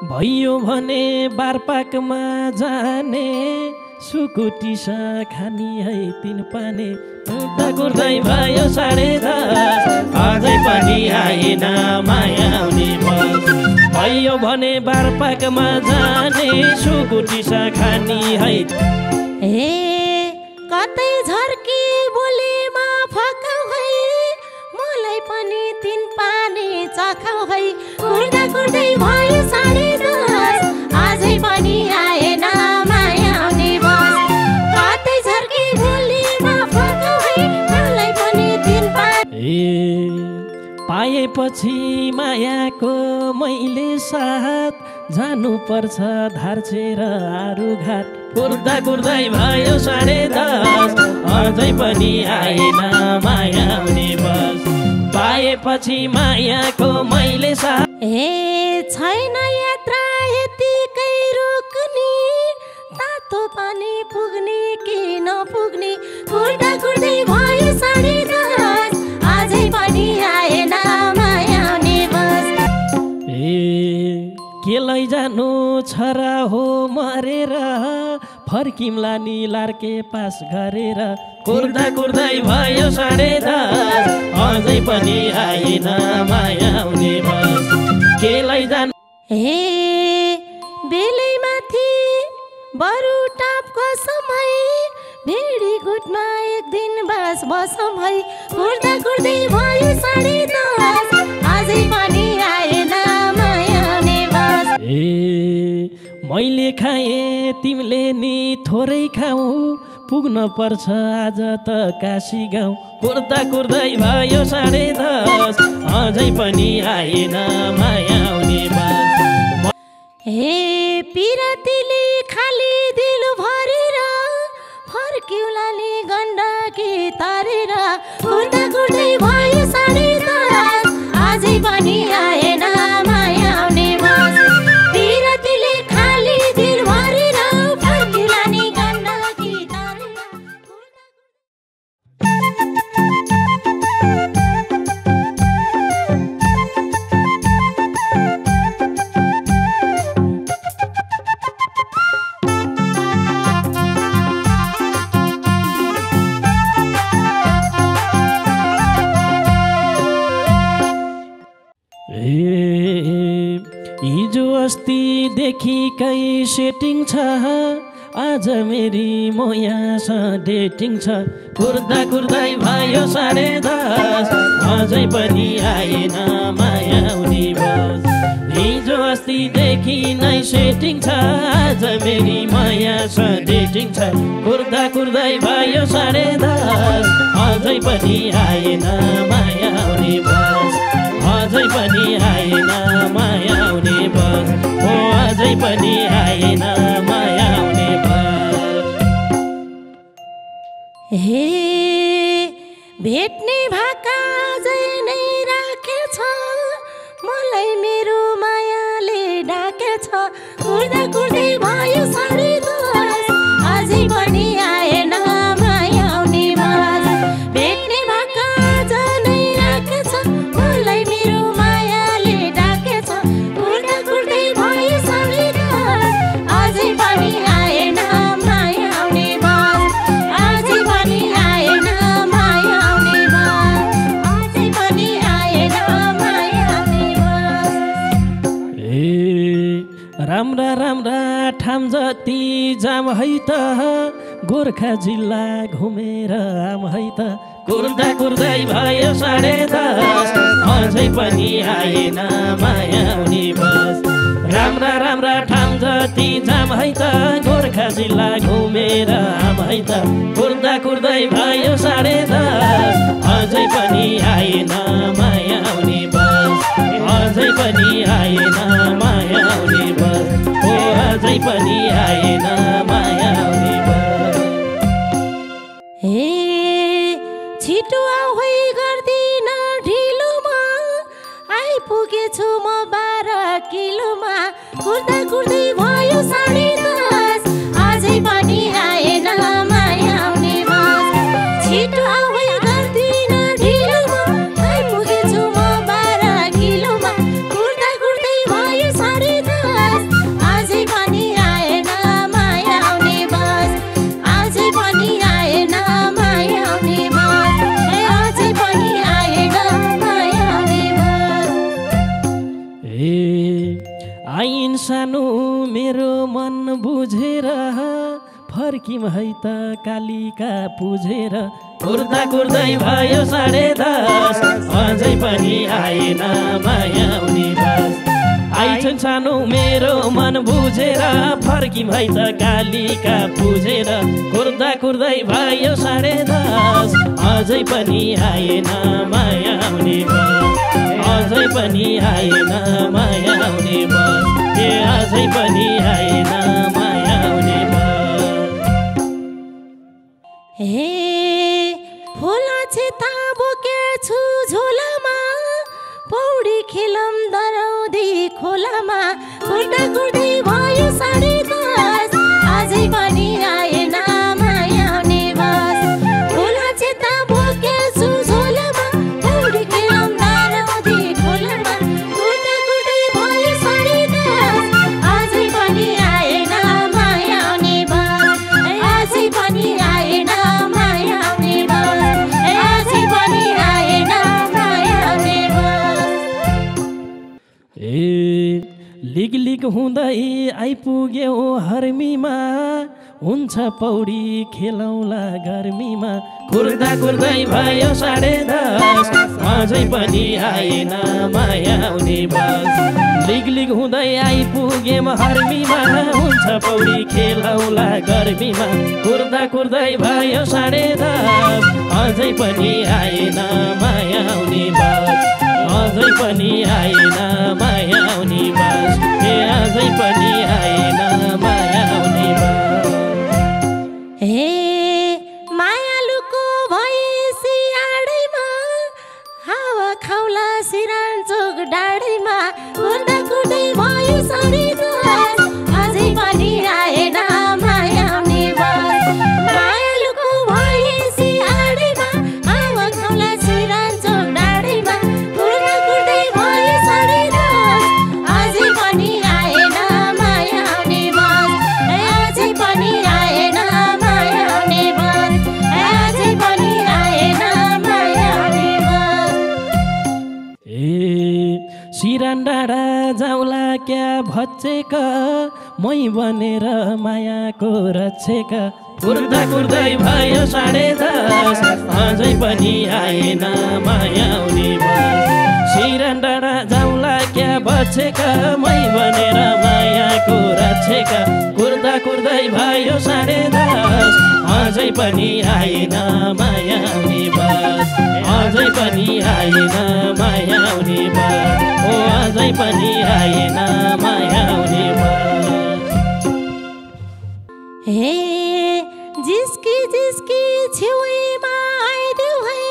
भयो भने बारपाकमा जाने सुकुटी खानी है 3 पाने गुर्दै भयो 10:30 अझै पनि आएन माया आउने बस भयो भने बारपाकमा जाने सुकुटी खानी है कतै झर्की बोलीमा फकाउ है मलाई पनि 3 पानी चखाउ है गुर्दा गुर्दै भयो 10:30 अझै पनि आएन माया आउने बस कतै झर्की बोलीमा फकाउ है मलाई पनि 3 पानी पाएपछि मायाको मैले साथ जानु पर्छ धार्छेर आरुघाट गुर्दा गुर्दै भयो 10:30 अझै पनि आएन माया आउने बस पाएपछि मायाको मैले साथ छैन यात्रा यतिकै रोक्ने तातो पानी पुग्ने कि नपुग्ने गुर्दा गुर्दै भयो 10:30 अझै पनि आएन माया आउने बस के लैजानु छ र हो मरेर फर्किम्ला नि लार्के पास गरेर कुर्दा कुर्दै भयो 10:30 अझै पनि आएन माया आउने बस के लैजानु बेलैमाथि बरु टापको समय भेडी गुटमा एक दिन बास बसौँ है कुर्दा कुर्दै भयो 10:30 अझै पनि आएन माया आउने बस मैले खाएँ तिमीले नि थोरै खाऊ पुग्न पर्छ आज त काशी गाउँ कुर्दा कुर्दै भयो 10:30 अझै पनि आएन माया आउने बस पिरतीले खाली दिल भरेर फर्किउला नि गण्डकी तरेर कुर्दा कुर्दै भयो 10:30 अझै पनि आएन माया आउने बस पिरतीले खाली दिल भरेर फर्किउला नि गण्डकी तरेर हिजो अस्तिदेखि कै सेटिङ छ आज मेरी मोयासँग डेटिङ छ कुर्दा कुर्दै भयो 10:30 अझै पनि आएन माया आउने बस हिजो अस्तिदेखि नै सेटिङ छ आज मेरी मोयासँग डेटिङ छ कुर्दा कुर्दै भयो 10:30 अझै पनि आएन माया आउने बस अझै पनि आएन माया आउने बस ओ अझै पनि आएन माया आउने बस भेट्ने भाका अझै नै राखेछ मलाई मेरो मायाले ढाकेछ कुर्दा कुर्दै भयो 10:30 अझै पनि आएन माया आउने बस भेट्ने भाका अझै नै राखेछ मलाई मेरो मायाले ढाकेछ कुर्दा कुर्दै भयो 10:30 अझै पनि आएन माया आउने बस अझै पनि आएन माया आउने बस अझै पनि आएन माया आउने बस राम्रा राम्रा ठाम जति जाम है त गोर्खा जिल्ला घुमेर आम है त कुर्दा कुर्दै भयो 10:30 अझै पनि आएन माया आउने बस राम्रा राम्रा ठाम जति जाम है त गोर्खा जिल्ला घुमेर आम है त कुर्दा कुर्दै भयो 10:30 अझै पनि आएन माया आउने बस अझै पनि आएन माया आउने बस ओ अझै पनि आएन माया आउने बस छिटो आऊ है गर्दिन ढिलोमा आइपुगेछु म 12 किलोमा कुर्दा कुर्दै भयो 10:30 अझै पनि आएन माया आउने बस छिटो आऊ है गर्दिन ढिलोमा आइपुगेछु म 12 किलोमा कुर्दा कुर्दै सानो मेरो मन बुझेर फर्किम है त कालिका पुजेर कुर्दै भयो 10:30 अझै पनि आएन मायाउने बस आइछन् सानो मेरो मन बुझेर फर्किम है त कालिका पुजेर कुर्दै भयो 10:30 अझै पनि आएन मायाउने बस अझै पनि आएन मायाउने बस अझै पनि आएन मायाउने बस हे फुला छिता बोकेछु झोलामा पौडी खेलम दराउँदै खोलामा कुर्दै भयो 10:30 अझै पनि आएन मायाउने बस फुला छिता बोकेछु झोलामा पौडी खेलम दराउँदै खोलामा कुर्दै भयो 10:30 अझै पनि आएन मायाउने बस अझै पनि आएन मायाउने बस अझै पनि आएन मायाउने बस लिग हुँदै आइपुग्यो हर्मीमा हुन्छ पौडी खेलौला गर्मीमा कुर्दै भयो 10:30 अझै पनि आएन मायाउने बस लिग हुँदै आइपुग्यौँ हर्मीमा हुन्छ पौडी खेलौला गर्मीमा कुर्दै भयो 10:30 अझै पनि आएन मायाउने बस अझै पनि आएन मायाउने बस अझै पनि आएन मायाउने बस हे मायालुको भैँसी आडैमा हावा खाउला सिरानचोक डाँडैमा कुर्दै भयो 10:30 अझै पनि आएन मायाउने बस मायालुको भैँसी आडैमा हावा खाउला सिरानचोक डाँडैमा कुर्दै भयो 10:30 अझै पनि आएन मायाउने बस अझै पनि आएन मायाउने बस अझै पनि आएन मायाउने बस सिरान डाँडा जाउला क्या भच्चेक मै बनेर मायाको रक्षेक कुर्दै भयो 10:30 अझै पनि आएन मायाउने बस सिरान डाँडा जाउला क्या भच्चेक मै बनेर मायाको रक्षेक कुर्दै भयो 10:30 अझै पनि आएन मायाउने बस अझै पनि आएन मायाउने बस अझै पनि आएन मायाउने बस हे जिस्की छेउमा आइदेऊ है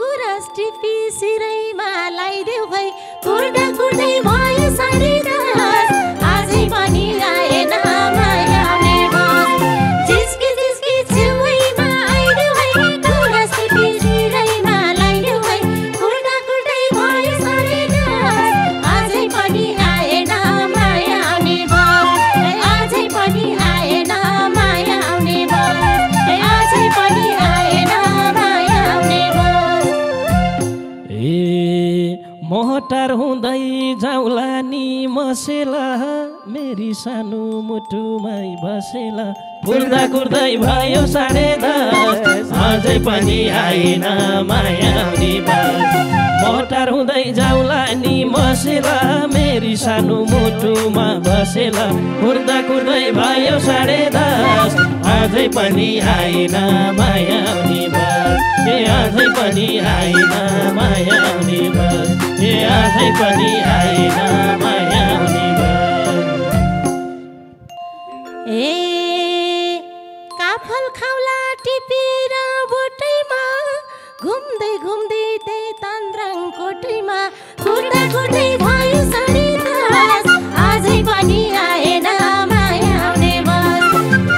गुराँस टिपी सिरैमा लाइदेऊ है कुर्दै भयो 10:30 अझै पनि आएन मायाउने बस जिस्की छेउमा आइदेऊ है गुराँस टिपी सिरैमा लाइदेऊ है कुर्दै भयो 10:30 अझै पनि आएन मायाउने बस अझै पनि आएन मायाउने बस अझै पनि आएन मायाउने बस मोहटार हुँदै जाउला नि मसेला मेरी सानो मुटुमै बसेला कुर्दै भयो 10:30 अझै पनि आएन मायाउने बस मोहटार हुँदै जाउला नि मसेला मेरी सानो मुटुमा बसेला कुर्दै भयो 10:30 अझै पनि आएन मायाउने बस अझै पनि आएन मायाउने बस अझै पनि आएन मायाउने बस काफल खाउला टिपेर बोटैमा घुम्दै त्यही तान्द्राङ कोठैमा कुर्दै भयो 10:30 अझै पनि आएन मायाउने बस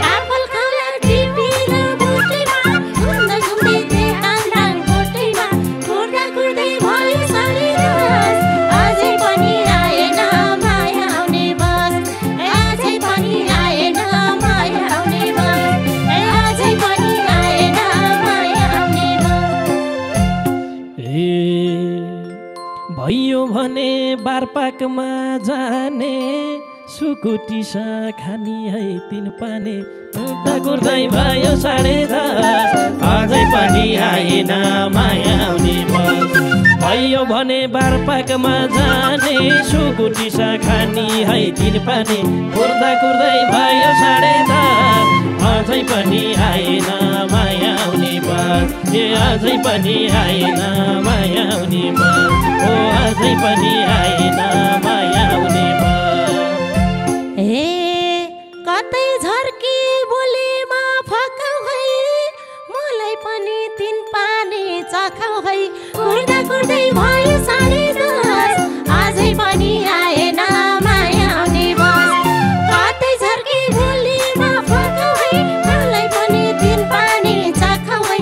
काफल खाउला टिपेर बोटैमा घुम्दै त्यही तान्द्राङ कोठैमा कुर्दै भयो 10:30 अझै पनि आएन मायाउने बस अझै पनि आएन मायाउने बस अझै पनि आएन मायाउने बस भयो भने बारपाकमा जाने सुकुटी खानी है 3 पाने कुर्दै भयो 10:30 अझै पनि आएन माया आउने बस भयो भने बारपाकमा जाने सुकुटी खानी है 3 पाने कुर्दै भयो 10:30 अझै पनि आएन माया आउने बस अझै पनि आएन माया आउने बस अझै पनि आएन माया आउने बस कतै झर्की बोलीमा फकाउ है मलाई पनि 3 पानी चखाउ है कुर्दै भयो 10:30 अझै पनि आएन माया आउने बस कतै झर्की बोलीमा फकाउ है मलाई पनि 3 पानी चखाउ है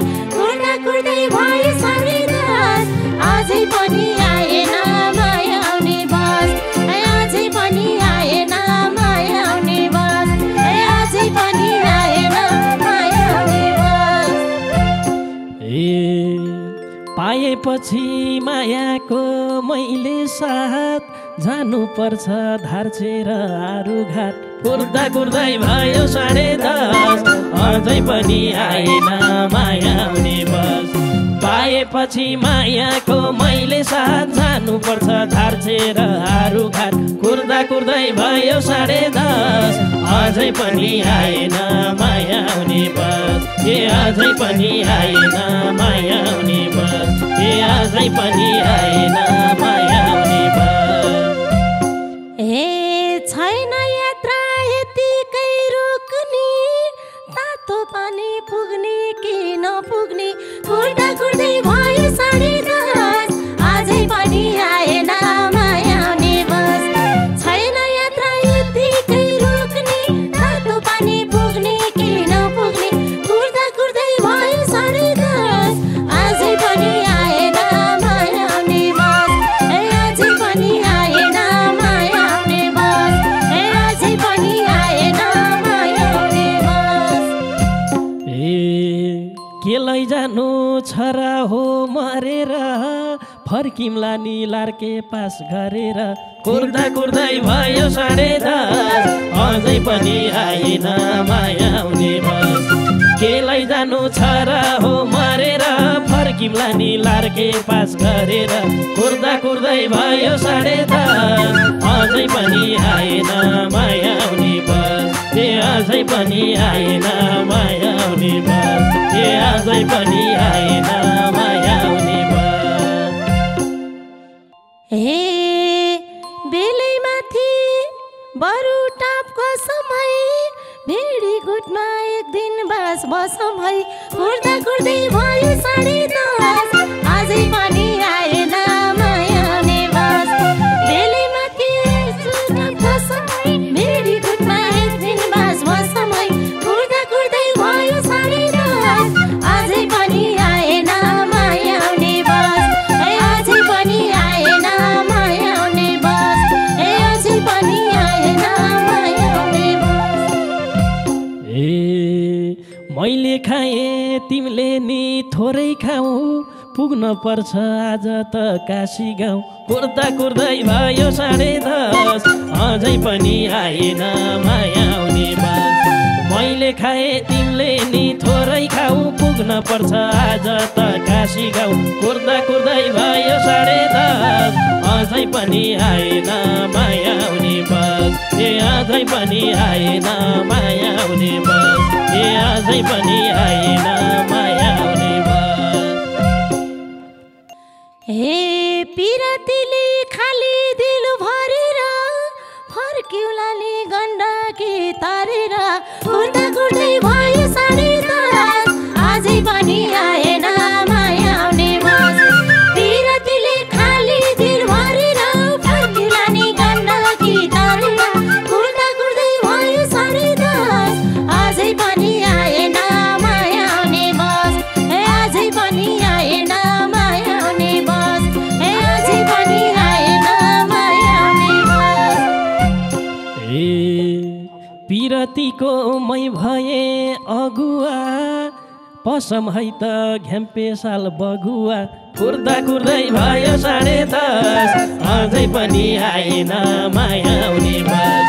कुर्दै भयो 10:30 अझै पनि आएन माया आउने बस अझै पनि आएन माया आउने बस अझै पनि आएन माया आउने बस पाएपछि मायाको मैले साथ जानुपर्छ धार्छेर आरुघाट कुर्दै भयो 10:30 अझै पनि आएन माया आउने बस पाएपछि मायाको मैले साथ जानुपर्छ धार्छेर आरुघाट कुर्दै भयो 10:30 अझै पनि आएन माया आउने बस अझै पनि आएन माया आउने बस अझै पनि आएन माया आउने बस छैन यात्रा यतिकै रोक्ने तातो पानी पुग्ने कि नपुग्ने कुर्दै भयो 10:30 अझै पनि आएन माया आउने बस छैन यात्रा यतिकै रोक्ने तातो पानी पुग्ने कि नपुग्ने कुर्दै भयो 10:30 अझै पनि आएन माया आउने बस अझै पनि आएन माया आउने बस अझै पनि आएन माया आउने बस के लैजानु छ र हो मरेर फर्किम्ला नि लार्के पास गरेर कुर्दै भयो 10:30 अझै पनि आएन माया आउने बस के लैजानु छ र हो मरेर फर्किम्ला नि लार्के पास गरेर कुर्दै भयो 10:30 अझै पनि आएन माया आउने बस अझै पनि आएन माया आउने बस अझै पनि आएन माया आउने बस बेलैमाथि बरु टापको समय भिडी गुटमा एक दिन बास बसौँ है कुर्दै भयो 10:30 अझै पनि आएन माया आउने बस बेलैमाथि टापको समय भिडी गुटमा एक दिन बास बसौँ है कुर्दै भयो 10:30 अझै पनि आएन माया आउने बस अझै पनि आएन माया आउने बस अझै पनि आएन माया आउने बस मैले खाएँ तिमीले नि थोरै खाऊ पुग्न पर्छ आज त काशी गाउँ कुर्दै भयो 10:30 अझै पनि आएन माया आउने बस मैले खाएँ तिमीले नि थोरै खाऊ पुग्न पर्छ आज त काशी गाउँ कुर्दै भयो 10:30 अझै पनि आएन माया आउने बस अझै पनि आएन माया आउने बस अझै पनि आएन माया आउने बस पिरतीले खाली दिल भरेर फर्किउला नि गण्डकी तारेर कुर्दै भयो 10:30 अझै पनि आएन माया आउने बस पिरतीले खाली दिल भरेर फर्किउला नि गण्डकी तारेर कुर्दै भयो 10:30 अझै पनि आएन माया आउने बस अझै पनि आएन माया आउने बस अझै पनि आएन माया आउने बस पिरतीको मै भए अगुवा पसम है त घ्याम्पे साल बगुवा कुर्दै भयो 10:30 अझै पनि आएन माया आउने बस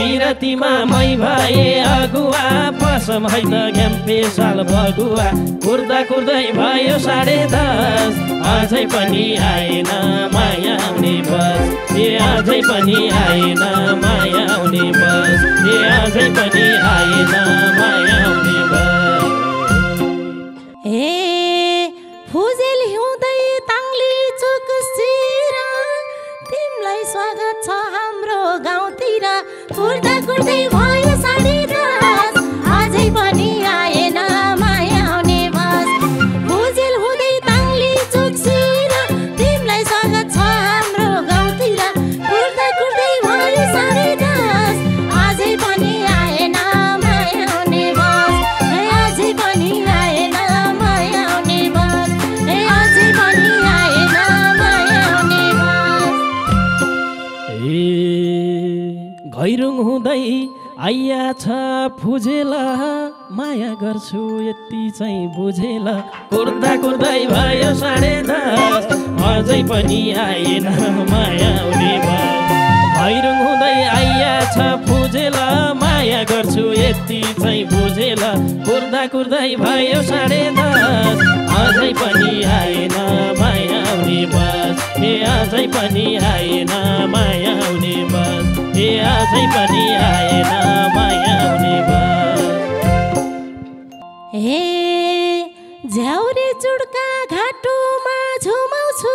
किरातीमा मै भए अगुवा पसम है त घ्याम्पे साल बगुवा कुर्दा कुर्दै भयो 10:30 अझै पनि आएन माया आउने बस अझै पनि आएन माया आउने बस अझै पनि आएन माया आउने बस फुजेल हिउँदै ताङ्ली चोक सिर तिमीलाई स्वागत छ हाम्रो गाउँतिर कुर्दा कुर्दै भयो 10:30 अझै पनि आएन माया आउने बस फुजेल हुँदै ताङ्ली चोक सिर तिमीलाई स्वागत छ हाम्रो गाउँतिर कुर्दा कुर्दै भयो 10:30 अझै पनि आएन माया आउने बस अझै पनि आएन माया आउने बस अझै पनि आएन माया आउने बस घैरुङ हुँदै आइया छ फुजेला माया गर्छु यति चाहिँ बुझेला कुर्दा कुर्दै भयो 10:30 अझै पनि आएन माया आउने बस घैरुङ हुँदै आइया छ फुजेला माया गर्छु यति चाहिँ बुझेला कुर्दा कुर्दै भयो 10:30 अझै पनि आएन माया आउने बस अझै पनि आएन माया आउने बस अझै पनि आएन माया आउने बस झ्याउरे चुड्का घाटोमा झुमाउँछु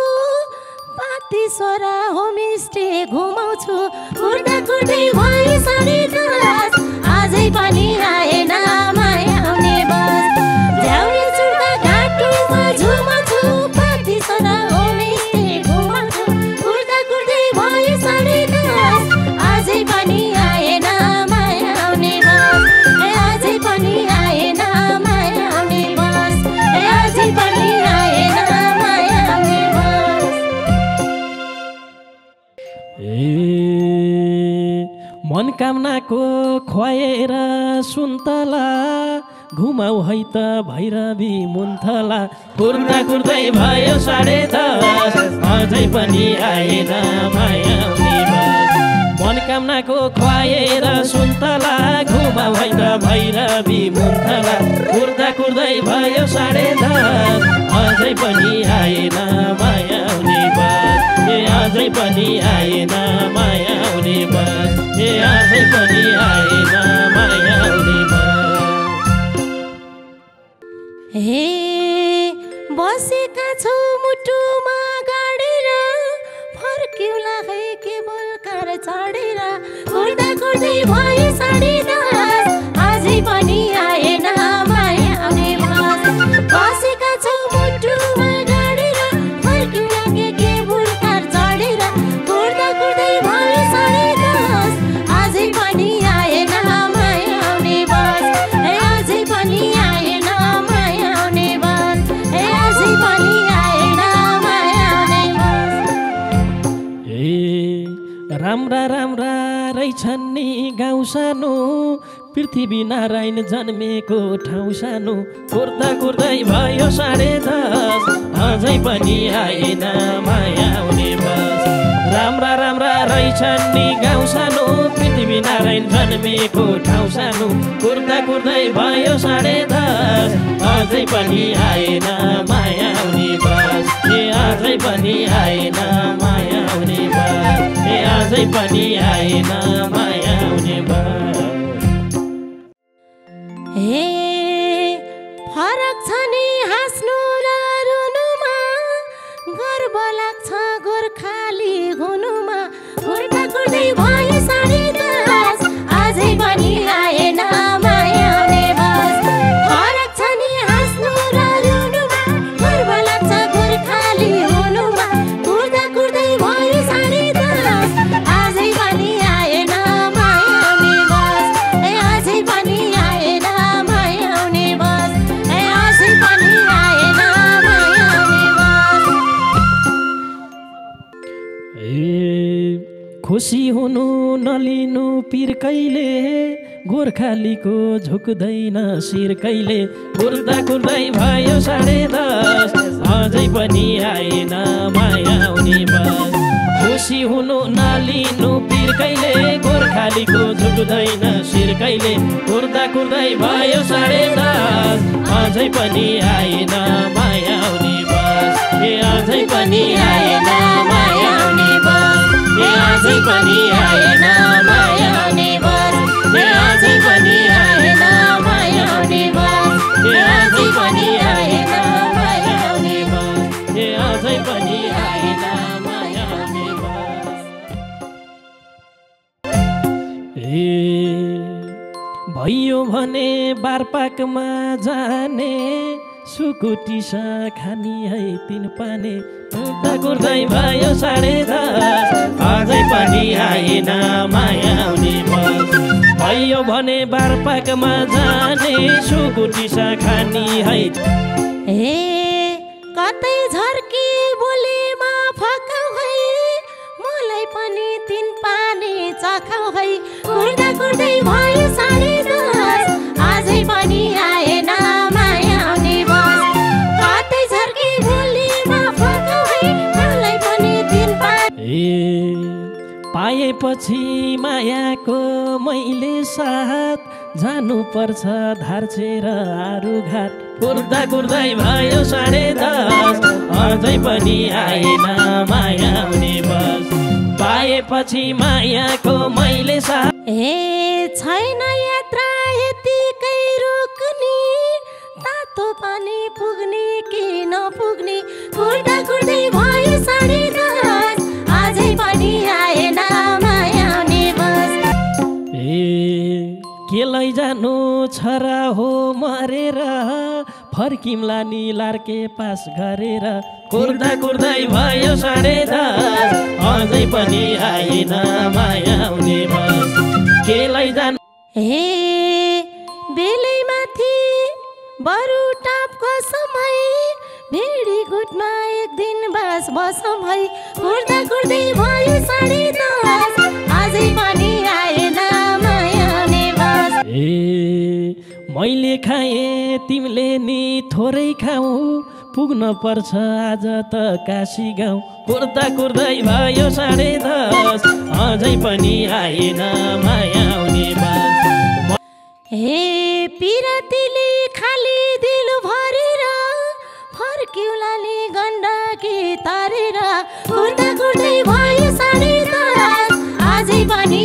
पातीसोरा होमस्टे घुमाउँछु कुर्दा कुर्दै भयो 10:30 अझै पनि आएन माया आउने बस झ्याउरे चुड्का घाटोमा झुमाउँछु पातीसोरा होमस्टे घुमाउँछु कुर्दा कुर्दै भयो 10:30 अझै पनि आएन माया आउने बस अझै पनि आएन माया आउने बस अझै पनि आएन माया आउने बस मनकामनाको खुवाएर सुन्तला घुमाउ है त भैरवी मुन्थला कुर्दा कुर्दै भयो 10:30 अझै पनि आएन माया आउने बस मनकामनाको खुवाएर सुन्तला घुमाउ है त भैरवी मुन्थला कुर्दा कुर्दै भयो 10:30 अझै पनि आएन माया आउने बस अझै पनि आएन माया आउने बस अझै पनि आएन माया आउने बस बसेका छौ मुटुमा गाडेर फर्किउला है केवल कार चढेर कुर्दा कुर्दै भयो 10:30 अझै पनि आएन माया आउने बस बसेका छौ मुटुमा गाडेर फर्किउला केवल कार चढेर कुर्दा कुर्दै भयो 10:30 अझै पनि आएन माया आउने बस अझै पनि आएन माया आउने बस अझै पनि आएन माया आउने बस राम्रा राम्रा रहेछन् नि गाउँ सानो पृथ्वी नारायण जन्मेको ठाउँ सानो कुर्दा कुर्दै भयो 10:30 अझै पनि आएन माया आउने बस राम्रा राम्रा रहेछन् नि गाउँ सानो पृथ्वी नारायण जन्मेको ठाउँ सानो कुर्दा कुर्दै भयो 10:30 अझै पनि आएन माया आउने बस अझै पनि आएन माया आउने बस अझै पनि आएन माया आउने बस फरक छ नि हाँस्नु र रुनुमा गर्व लाग्छ गोर्खाली हुनुमा कुर्दा कुर्दै भयो 10:30 अझै पनि आएन माया आउने बस फरक छ नि हाँस्नु र रुनुमा गर्व लाग्छ गोर्खाली हुनुमा कुर्दा कुर्दै भयो 10:30 अझै पनि आएन माया आउने बस अझै पनि आएन माया आउने बस अझै पनि आएन माया आउने बस खुसी हुनु नलिनु पिर कहिले गोर्खालीको झुक्दैन शिर कहिले कुर्दा कुर्दै भयो 10:30 अझै पनि आएन माया आउने बस बेसी हुनु नलिनु पिर कहिले गोर्खालीको झुक्दैन शिर कहिले कुर्दा कुर्दै भयो 10:30 अझै पनि आएन माया आउने बस अझै पनि आएन माया आउने बस अझै पनि आएन माया आउने बस अझै पनि आएन माया आउने बस अझै पनि आएन माया आउने बस अझै पनि आएन माया आउने बस भयो भने बारपाकमा जाने सुकुटी खानी है 3 पाने कुर्दै भयो 10:30 अझै पनि आएन माया आउने बस भयो भने बारपाकमा जाने सुकुटी खानी है कतै झर्की बोलीमा फकाउ है मलाई पनि 3 पानी चखाउ है कुर्दा कुर्दै भयो 10:30 अझै पनि आएन माया आउने बस कतै झर्की बोलीमा फकाउ है मलाई पनि 3 पानी पाएपछि मायाको मैले साथ जानु पर्छ धारछेर आरुघाट कुर्दा कुर्दै भयो 10:30 अझै पनि आएन माया आउने बस पाएपछि मायाको मैले साथ छैन यात्रा यतिकै रोक्ने तातो पानी पुग्ने कि नपुग्ने कुर्दा कुर्दै भयो 10:30 अझै पनि आएन माया आउने बस के लैजानु छ र हो मरेर फर्किम्ला नि लार्के पास गरेर कुर्दा कुर्दै भयो 10:30 अझै पनि आएन माया आउने बस के लैजानु बेलैमाथि बरु टापको समय भेडी गुटमा एक दिन बस बसौँ है कुर्दा कुर्दै भयो 10:30 अझै पनि आएन माया आउने बस मैले खाएँ तिमीले नि थोरै खाऊ पुग्न पर्छ आज त काशी गाउँ कुर्दा कुर्दै भयो 10:30 अझै पनि आएन माया आउने बस पिरतीले खाली दिल भरेर फर्किउला नि गण्डकी तारेर कुर्दा कुर्दै भयो 10:30 अझै पनि